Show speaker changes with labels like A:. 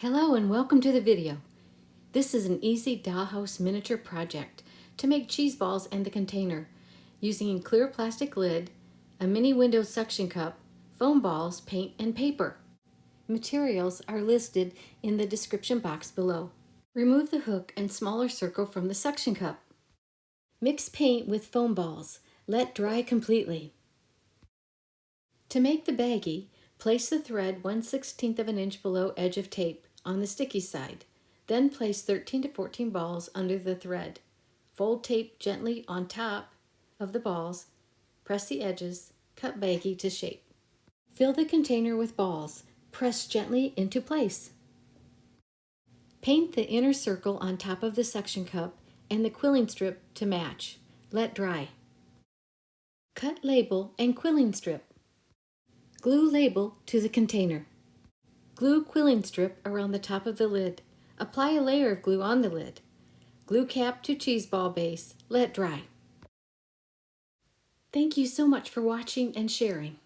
A: Hello and welcome to the video. This is an easy dollhouse miniature project to make cheese balls and the container using a clear plastic lid, a mini window suction cup, foam balls, paint, and paper. Materials are listed in the description box below. Remove the hook and smaller circle from the suction cup. Mix paint with foam balls. Let dry completely. To make the baggie, place the thread 1/16 of an inch below edge of tape on the sticky side. Then place 13 to 14 balls under the thread. Fold tape gently on top of the balls. Press the edges. Cut baggie to shape. Fill the container with balls. Press gently into place. Paint the inner circle on top of the suction cup and the quilling strip to match. Let dry. Cut label and quilling strip. Glue label to the container. Glue quilling strip around the top of the lid. Apply a layer of glue on the lid. Glue cap to cheese ball base. Let dry. Thank you so much for watching and sharing.